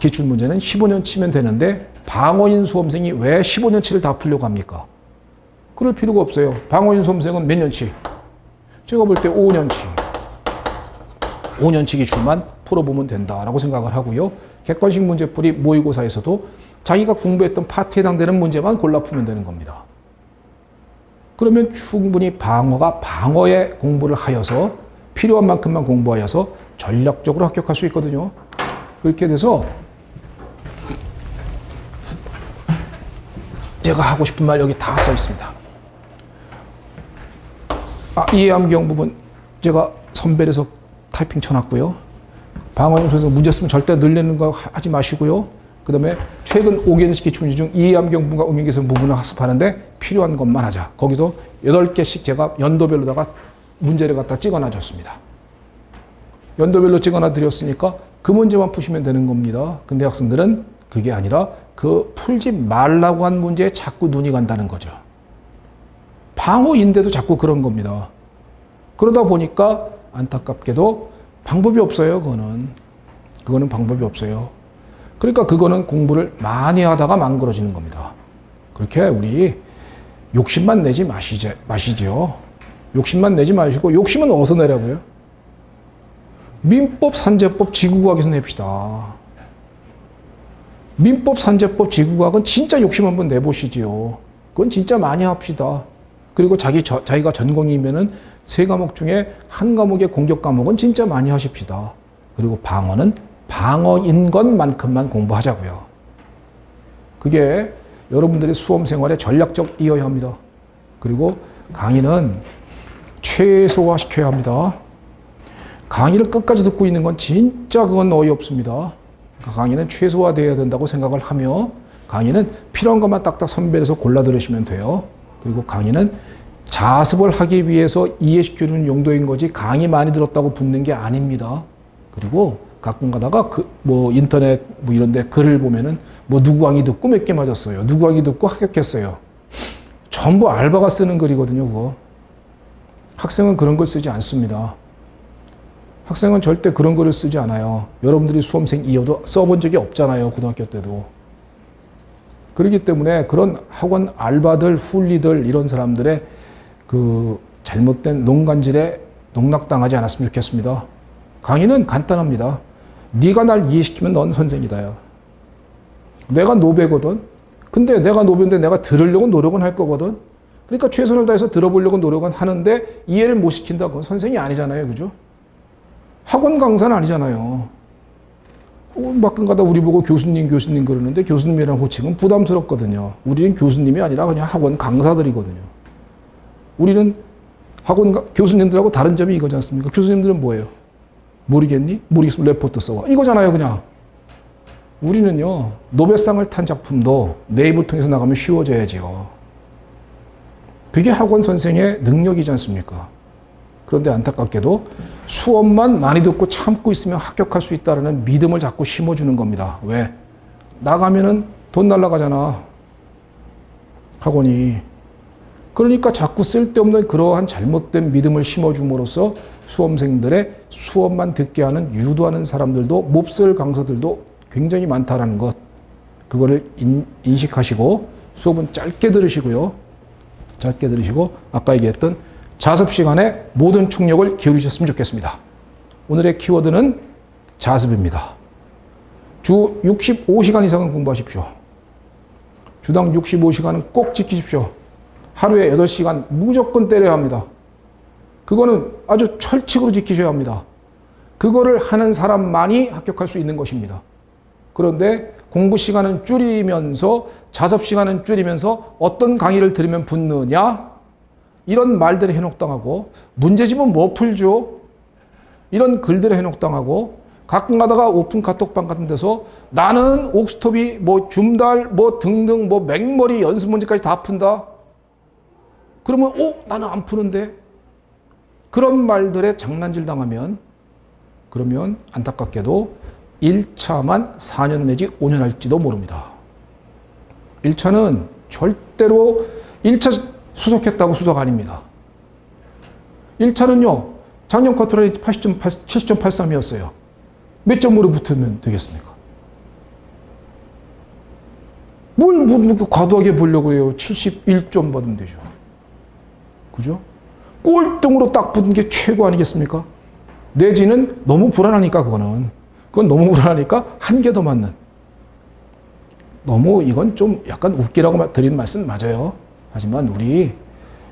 Speaker 1: 기출문제는 15년 치면 되는데 방어인 수험생이 왜 15년치를 다 풀려고 합니까? 그럴 필요가 없어요. 방어인 수험생은 몇 년치? 제가 볼 때 5년치 기출만 풀어보면 된다라고 생각을 하고요. 객관식 문제풀이 모의고사에서도 자기가 공부했던 파트에 해당되는 문제만 골라 풀면 되는 겁니다. 그러면 충분히 방어에 공부를 하여서 필요한 만큼만 공부하여서 전략적으로 합격할 수 있거든요. 그렇게 돼서 제가 하고 싶은 말 여기 다 써 있습니다. 이해암기형 부분 제가 선별해서 타이핑 쳐놨고요. 방어연수에서 문제 쓰면 절대 늘리는 거 하지 마시고요. 그 다음에 최근 5개년씩 기출문제 중 이해암기형 부분과 응용기술 부분을 학습하는데 필요한 것만 하자. 거기서 8개씩 제가 연도별로다가 문제를 갖다 찍어놔 줬습니다. 연도별로 찍어놔 드렸으니까 그 문제만 푸시면 되는 겁니다. 근데 학생들은 그게 아니라 그 풀지 말라고 한 문제에 자꾸 눈이 간다는 거죠. 방어인데도 자꾸 그런 겁니다. 그러다 보니까 안타깝게도 방법이 없어요. 그거는 방법이 없어요. 그러니까 그거는 공부를 많이 하다가 망가져지는 겁니다. 그렇게 우리 욕심만 내지 마시죠. 욕심만 내지 마시고 욕심은 어디서 내라고요? 민법, 산재법, 지구과학에서 냅시다. 민법, 산재법, 지구과학은 진짜 욕심 한번 내보시지요. 그건 진짜 많이 합시다. 그리고 자기가 전공이면은 3과목 중에 한 과목의 공격 과목은 진짜 많이 하십시다. 그리고 방어는 방어인 것만큼만 공부하자고요. 그게 여러분들의 수험 생활에 전략적 이어야 합니다. 그리고 강의는 최소화시켜야 합니다. 강의를 끝까지 듣고 있는 건 진짜 그건 어이없습니다. 강의는 최소화되어야 된다고 생각을 하며 강의는 필요한 것만 딱딱 선별해서 골라 들으시면 돼요. 그리고 강의는 자습을 하기 위해서 이해시켜주는 용도인 거지 강의 많이 들었다고 붙는 게 아닙니다. 그리고 가끔 가다가 뭐 인터넷 뭐 이런 데 글을 보면은 뭐 누구 강의 듣고 몇 개 맞았어요. 누구 강의 듣고 합격했어요. 전부 알바가 쓰는 글이거든요, 그거. 학생은 그런 걸 쓰지 않습니다. 학생은 절대 그런 글을 쓰지 않아요. 여러분들이 수험생이어도 써본 적이 없잖아요, 고등학교 때도. 그렇기 때문에 그런 학원 알바들, 훌리들 이런 사람들의 그 잘못된 농간질에 농락당하지 않았으면 좋겠습니다. 강의는 간단합니다. 네가 날 이해시키면 넌 선생이다요. 내가 노배거든. 근데 내가 노배인데 내가 들으려고 노력은 할 거거든. 그러니까 최선을 다해서 들어보려고 노력은 하는데 이해를 못 시킨다. 그건 선생이 아니잖아요. 그죠? 학원 강사는 아니잖아요. 가끔 가다 우리 보고 교수님 그러는데 교수님이라는 호칭은 부담스럽거든요. 우리는 교수님이 아니라 그냥 학원 강사들이거든요. 우리는 학원 교수님들하고 다른 점이 이거지 않습니까? 교수님들은 뭐예요? 모르겠니? 모르겠으면 레포트 써와. 이거잖아요, 그냥. 우리는요, 노벨상을 탄 작품도 내 입을 통해서 나가면 쉬워져야지요. 그게 학원 선생의 능력이지 않습니까? 그런데 안타깝게도 수업만 많이 듣고 참고 있으면 합격할 수 있다는 믿음을 자꾸 심어주는 겁니다. 왜? 나가면은 돈 날라가잖아. 학원이. 그러니까 자꾸 쓸데없는 그러한 잘못된 믿음을 심어줌으로써 수험생들의 수업만 듣게 하는 유도하는 사람들도 몹쓸 강사들도 굉장히 많다라는 것. 그거를 인식하시고 수업은 짧게 들으시고요. 짧게 들으시고 아까 얘기했던 자습 시간에 모든 총력을 기울이셨으면 좋겠습니다. 오늘의 키워드는 자습입니다. 주 65시간 이상은 공부하십시오. 주당 65시간은 꼭 지키십시오. 하루에 8시간 무조건 때려야 합니다. 그거는 아주 철칙으로 지키셔야 합니다. 그거를 하는 사람만이 합격할 수 있는 것입니다. 그런데 공부 시간은 줄이면서 자습 시간은 줄이면서 어떤 강의를 들으면 붙느냐? 이런 말들을 해놓당하고 문제집은 뭐 풀죠? 이런 글들을 해놓당하고 가끔 가다가 오픈 카톡방 같은 데서 나는 옥스톱이 뭐 줌달 뭐 등등 뭐 맥머리 연습 문제까지 다 푼다. 그러면 나는 안 푸는데 그런 말들에 장난질 당하면 그러면 안타깝게도 1차만 4년 내지 5년 할지도 모릅니다. 1차는 절대로 1차 수석했다고 수석 아닙니다. 1차는요. 작년 커트라인 70.83이었어요. 몇 점으로 붙으면 되겠습니까? 뭘 과도하게 보려고 해요. 71점 받으면 되죠. 그죠? 꼴등으로 딱 붙은 게 최고 아니겠습니까? 내지는 너무 불안하니까 그건 너무 불안하니까 한 개 더 맞는. 너무 이건 좀 약간 웃기라고 드린 말씀 맞아요. 하지만 우리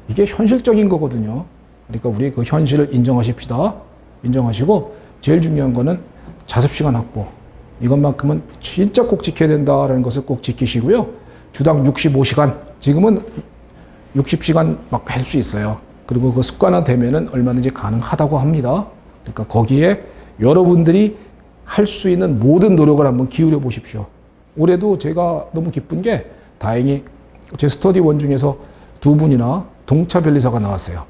Speaker 1: 이게 현실적인 거거든요. 그러니까 우리 그 현실을 인정하십시다. 인정하시고 제일 중요한 거는 자습시간 확보. 이것만큼은 진짜 꼭 지켜야 된다라는 것을 꼭 지키시고요. 주당 65시간. 지금은 60시간 막 할 수 있어요. 그리고 그 습관화되면은 얼마든지 가능하다고 합니다. 그러니까 거기에 여러분들이 할 수 있는 모든 노력을 한번 기울여 보십시오. 올해도 제가 너무 기쁜 게 다행히 제 스터디원 중에서 2분이나 동차 변리사가 나왔어요.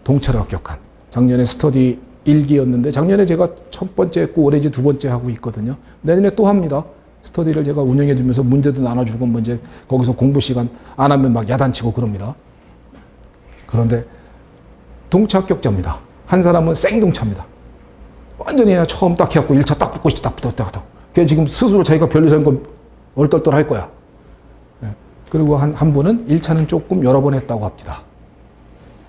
Speaker 1: 동차를 합격한. 작년에 스터디 1기였는데 작년에 제가 첫 번째 했고 올해 이제 2번째 하고 있거든요. 내년에 또 합니다. 스터디를 제가 운영해 주면서 문제도 나눠주고 뭐 이제 거기서 공부 시간 안 하면 막 야단치고 그럽니다. 그런데 동차 합격자입니다. 한 사람은 생동차입니다. 완전히 그냥 처음 딱 해갖고 1차 딱 붙고 딱 붙었다. 걔 지금 스스로 자기가 변리사인 건 얼떨떨 할 거야. 그리고 한 분은 1차는 조금 여러 번 했다고 합니다.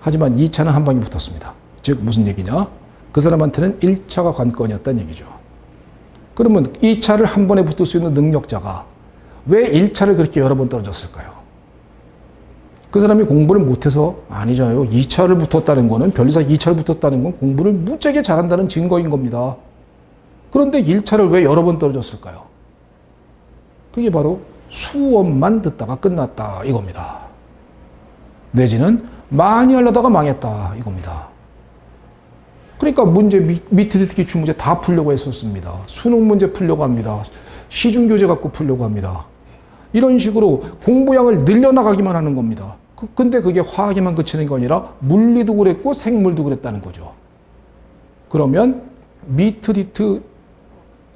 Speaker 1: 하지만 2차는 한 방에 붙었습니다. 즉 무슨 얘기냐? 그 사람한테는 1차가 관건이었다는 얘기죠. 그러면 2차를 한 번에 붙을 수 있는 능력자가 왜 1차를 그렇게 여러 번 떨어졌을까요? 그 사람이 공부를 못해서 아니잖아요. 2차를 붙었다는 거는 변리사 2차를 붙었다는 건 공부를 무지하게 잘한다는 증거인 겁니다. 그런데 1차를 왜 여러 번 떨어졌을까요? 그게 바로 수업만 듣다가 끝났다 이겁니다. 내지는 많이 하려다가 망했다 이겁니다. 그러니까 문제 밑에 듣기 주 문제 다 풀려고 했었습니다. 수능 문제 풀려고 합니다. 시중교재 갖고 풀려고 합니다. 이런 식으로 공부량을 늘려나가기만 하는 겁니다. 근데 그게 화학에만 그치는 게 아니라 물리도 그랬고 생물도 그랬다는 거죠. 그러면 미트리트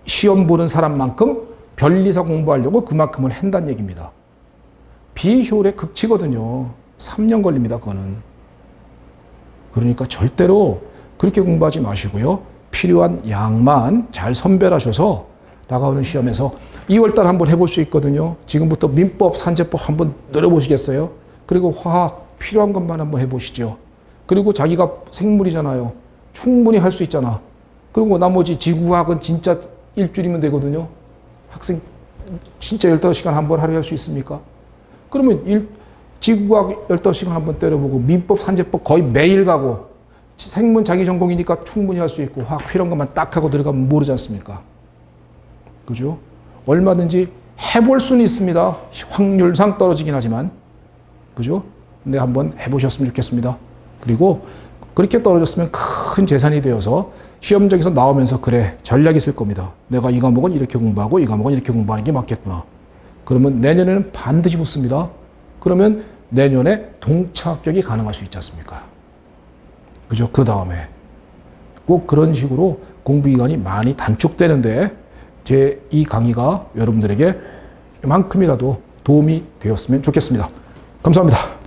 Speaker 1: 시험 보는 사람만큼 변리사 공부하려고 그만큼을 한다는 얘기입니다. 비효율의 극치거든요. 3년 걸립니다, 그거는. 그러니까 절대로 그렇게 공부하지 마시고요. 필요한 양만 잘 선별하셔서 다가오는 시험에서 2월달 한번 해볼 수 있거든요. 지금부터 민법, 산재법 한번 늘어보시겠어요? 그리고 화학 필요한 것만 한번 해보시죠. 그리고 자기가 생물이잖아요. 충분히 할 수 있잖아. 그리고 나머지 지구화학은 진짜 일주일이면 되거든요. 학생 진짜 15시간 한 번 하루에 할 수 있습니까? 그러면 지구과학 15시간 한번 때려보고 민법, 산재법 거의 매일 가고 생문 자기 전공이니까 충분히 할 수 있고 화학 필요한 것만 딱 하고 들어가면 모르지 않습니까? 그죠? 얼마든지 해볼 수는 있습니다. 확률상 떨어지긴 하지만. 그죠? 근데 한번 해보셨으면 좋겠습니다. 그리고 그렇게 떨어졌으면 큰 재산이 되어서 시험장에서 나오면서 그래, 전략이 있을 겁니다. 내가 이 과목은 이렇게 공부하고 이 과목은 이렇게 공부하는 게 맞겠구나. 그러면 내년에는 반드시 붙습니다. 그러면 내년에 동차 합격이 가능할 수 있지 않습니까? 그죠? 그 다음에 꼭 그런 식으로 공부 기간이 많이 단축되는데 제 이 강의가 여러분들에게 이만큼이라도 도움이 되었으면 좋겠습니다. 감사합니다.